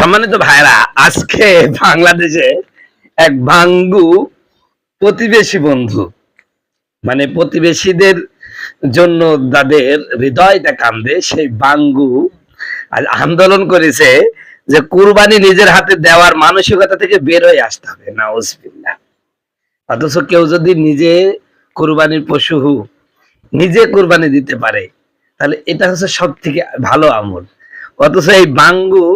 সম্মানিত ভাইরা, আজকে বাংলাদেশে এক ভাঙ্গু প্রতিবেশী বন্ধু, মানে প্রতিবেশীদের জন্য যাদের হৃদয়টা কান্দে, সেই বাঙ্গু আজ আন্দোলন করেছে যে কুরবানি নিজের হাতে দেওয়ার মানসিকতা থেকে বের হয়ে আসতে হবে। নাউজুবিল্লাহ। অথচ কেউ যদি নিজে কুরবানির পশু নিজে কুরবানি দিতে পারে, তাহলে এটা হচ্ছে সব থেকে ভালো আমল। অথচ এই বাঙ্গু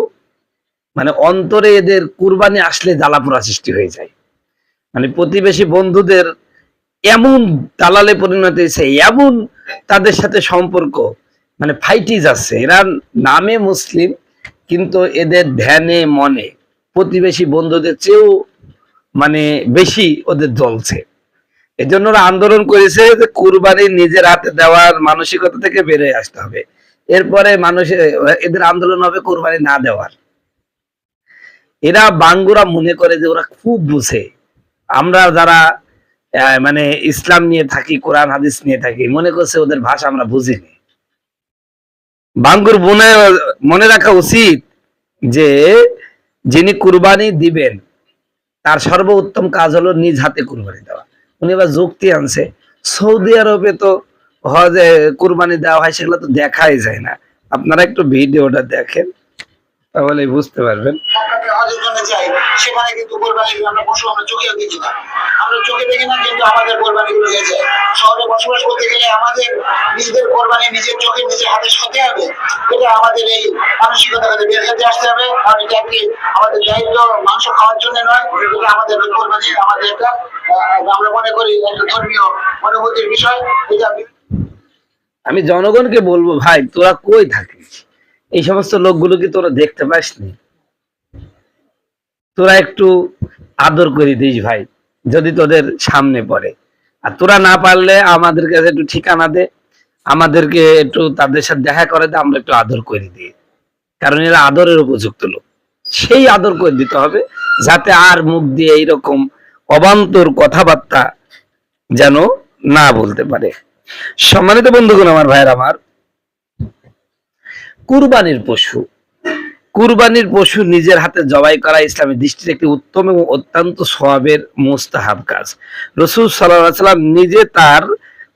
মানে অন্তরে এদের কুরবানি আসলে জ্বালাপোড়া সৃষ্টি হয়ে যায়। মানে প্রতিবেশী বন্ধুদের এমন দালালে পরিণত হয়েছে, এমন তাদের সাথে সম্পর্ক, মানে ফাইটি যাচ্ছে। এরা নামে মুসলিম, কিন্তু এদের ধ্যানে মনে প্রতিবেশী বন্ধুদের চেয়েও মানে বেশি ওদের জ্বলছে। এজন্য ওরা আন্দোলন করেছে যে কুরবানি নিজের হাতে দেওয়ার মানসিকতা থেকে বেরিয়ে আসতে হবে। এরপরে মানুষের এদের আন্দোলন হবে কুরবানি না দেওয়ার। এরা বাঙ্গুরা মনে করে যে ওরা খুব বুঝে। আমরা যারা মানে ইসলাম নিয়ে থাকি, কোরআন হাদিস নিয়ে থাকি, মনে করছে ওদের ভাষা আমরা বুঝিনি। বাঙ্গুর মনে রাখা উচিত যে যিনি কুরবানি দিবেন তার সর্বোত্তম কাজ হলো নিজ হাতে কুরবানি দেওয়া। উনি এবার যুক্তি আনছে, সৌদি আরবে তো হজে কুরবানি দেওয়া হয়, সেগুলো তো দেখাই যায় না। আপনারা একটু ভিডিওটা দেখেন, তাহলে বুঝতে পারবেন। সেখানে কিন্তু কোরবানি আমরা পশু আমরা চোখেও দেখি না, আমরা চোখে দেখি না, কিন্তু আমাদের কোরবানি গুলো হয়ে যায়। শহরে বসবাস করতে গেলে আমাদের নিজেদের কোরবানি নিজের চোখে নিজের হাতে সতে হবে। এটা আমাদের এই মানসিকতা বের করতে আসতে হবে। কারণ এটা কি আমাদের দায়িত্ব মাংস খাওয়ার জন্য নয়, এটা আমাদের কোরবানি, আমাদের একটা আমরা মনে করি একটা ধর্মীয় অনুভূতির বিষয়। এটা আমি জনগণকে বলবো, ভাই তোরা কই থাকিস? এই সমস্ত লোকগুলোকে তোরা দেখতে পাসনি? তোরা একটু আদর করে দিস ভাই, যদি তোদের সামনে পড়ে। আর তোরা না পারলে আমাদের কাছে একটু ঠিকানা দে, আমাদেরকে একটু তাদের সাথে দেখা করে দে, আমরা একটু আদর করে দিই। কারণ এরা আদরের উপযুক্ত লোক, সেই আদর করে দিতে হবে, যাতে আর মুখ দিয়ে এইরকম অবান্তর কথাবার্তা যেন না বলতে পারে। সম্মানিত বন্ধুগণ, আমার ভাইয়ের, আমার কুরবানির পশু নিজের হাতে জবাই করা ইসলামের দৃষ্টিতে একটি উত্তম এবং অত্যন্ত সওয়াবের মুস্তাহাব কাজ। রাসূল সাল্লাল্লাহু আলাইহি ওয়াসাল্লাম নিজে তার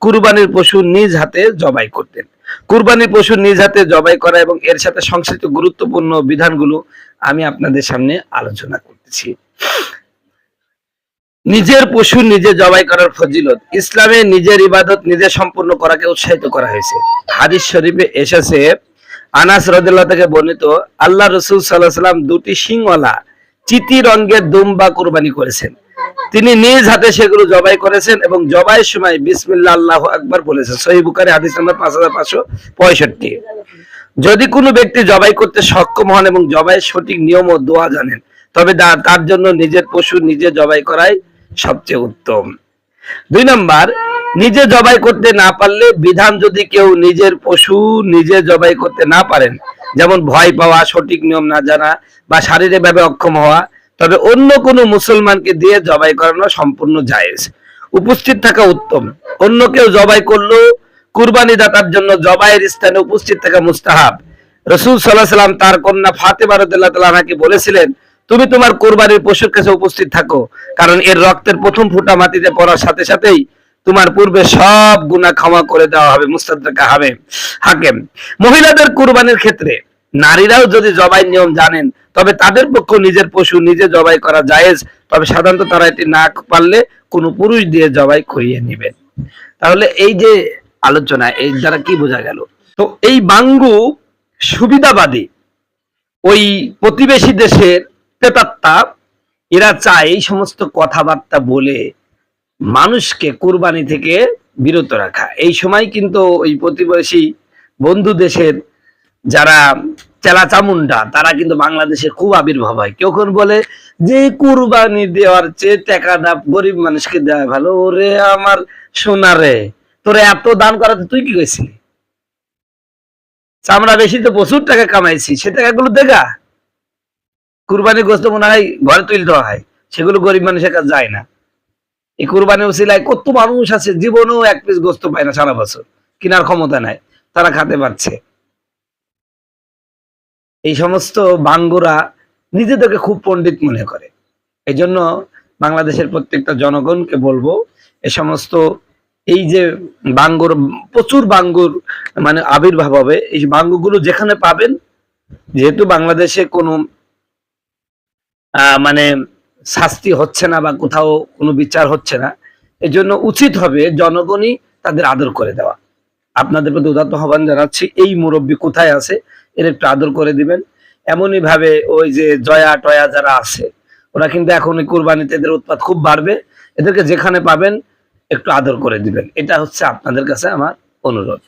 কুরবানির পশু নিজ হাতে জবাই করতেন। কুরবানির পশু নিজ হাতে জবাই করা এবং এর সাথে সংশ্লিষ্ট গুরুত্বপূর্ণ বিধানগুলো আমি আপনাদের সামনে আলোচনা করতেছি। নিজের পশু নিজে জবাই করার ফজিলত। ইসলামে নিজের ইবাদত নিজে সম্পূর্ণ করাকে উৎসাহিত করা হয়েছে। হাদিস শরীফে এসেছে, আনাস রাদিয়াল্লাহু থেকে বর্ণিত, আল্লাহ রাসূল সাল্লাল্লাহু আলাইহি ওয়াসাল্লাম দুটি শিংওয়ালা চিতি রঙের দুম্বা কুরবানি করেছেন। তিনি নিজ হাতে সেগুলো জবাই করেছেন এবং জবাইয়ের সময় বিসমিল্লাহ আল্লাহু আকবার বলেছেন। সহিহ বুখারী হাদিস নাম্বার 5565। যদি কোনো ব্যক্তি জবাই করতে সক্ষম হন এবং জবাইয়ের সঠিক নিয়ম ও দোয়া জানেন, তবে তার জন্য নিজের পশু নিজে জবাই করাই সবচেয়ে উত্তম। 2 নাম্বার, নিজে জবাই করতে না পারলে বিধান, যদি কেউ নিজের পশু নিজে জবাই করতে না পারেন, যেমন ভয় পাওয়া, সঠিক নিয়ম না জানা বা শারীরিকভাবে অক্ষম হওয়া, তবে অন্য কোনো মুসলমানকে দিয়ে জবাই করানো সম্পূর্ণ জায়েজ। উপস্থিত থাকা উত্তম। অন্য কেউ জবাই করলেও কুরবানি দাতার জন্য জবাইয়ের স্থানে উপস্থিত থাকা মুস্তাহাব। রাসূল সাল্লাল্লাহু আলাইহি ওয়াসাল্লাম তার কন্যা ফাতেমা রাদিয়াল্লাহু তাআলা আনহাকে বলেছিলেন, তুমি তোমার কুরবানির পশুর কাছে উপস্থিত থাকো, কারণ এর রক্তের প্রথম ফোঁটা মাটিতে পড়ার সাথে সাথেই তোমার পূর্বে সব গুনাহ ক্ষমা করে দেওয়া হবে। মুস্তাদরাক হাকিম। মহিলাদের কুরবানির ক্ষেত্রে নারীরাও যদি জবাই নিয়ম জানেন, তবে তাদের পক্ষে নিজের পশু নিজে জবাই করা জায়েজ, তবে সাধারণত তারা এটি না পারলে কোনো পুরুষ দিয়ে জবাই করিয়ে নেবেন। তাহলে এই যে আলোচনা, এই দ্বারা কি বোঝা গেল? তো এই বাঙ্গু সুবিধাবাদী ওই প্রতিবেশী দেশের প্রেতাত্মা, এরা চায় এই সমস্ত কথাবার্তা বলে মানুষকে কুরবানি থেকে বিরত রাখা। এই সময় কিন্তু ওই প্রতিবেশী বন্ধু দেশের যারা চেলা চামুন্ডা, তারা কিন্তু বাংলাদেশে খুব আবির্ভাব হয়। কেউ বলে যে কুরবানি দেওয়ার চেয়ে টাকাটা গরিব মানুষকে দেওয়া ভালো। ওরে আমার সোনারে, তোরে এত দান করাতে তুই কি করেছিলি? চামড়া বেশি তো প্রচুর টাকা কামাইছি, সে টাকাগুলো দেখা কুরবানি গোস্ত মনে হয় ঘরে তুলে দেওয়া হয়, সেগুলো গরিব মানুষের কাছে যায় না। এই কুরবানি উসিলায় কত মানুষ আছে জীবনেও এক পিস গোস্ত পায় না, সারা বছর কেনার ক্ষমতা নাই, তারা খেতে পারছে। এই সমস্ত বাঙ্গুরা নিজেদেরকে খুব পণ্ডিত মনে করে। এই জন্য বাংলাদেশের প্রত্যেকটা জনগণকে বলবো, এ সমস্ত এই যে বাঙ্গুর, প্রচুর বাঙ্গুর মানে আবির্ভাব হবে, এই বাঙ্গুগুলো যেখানে পাবেন, যেহেতু বাংলাদেশে কোনো মানে শাস্তি হচ্ছে না বা কোথাও কোনো বিচার হচ্ছে না, এজন্য উচিত হবে জনগণই তাদের আদর করে দেওয়া। আপনাদের প্রতি উদাত্ত আহ্বান জানাচ্ছি, এই মুরব্বী কোথায় আছে এর একটু আদর করে দিবেন। এমনই ভাবে ওই যে জয়া টয়া যারা আছে, ওরা কিন্তু এখন কুরবানিতে এদের উৎপাত খুব বাড়বে, এদেরকে যেখানে পাবেন একটু আদর করে দিবেন। এটা হচ্ছে আপনাদের কাছে আমার অনুরোধ।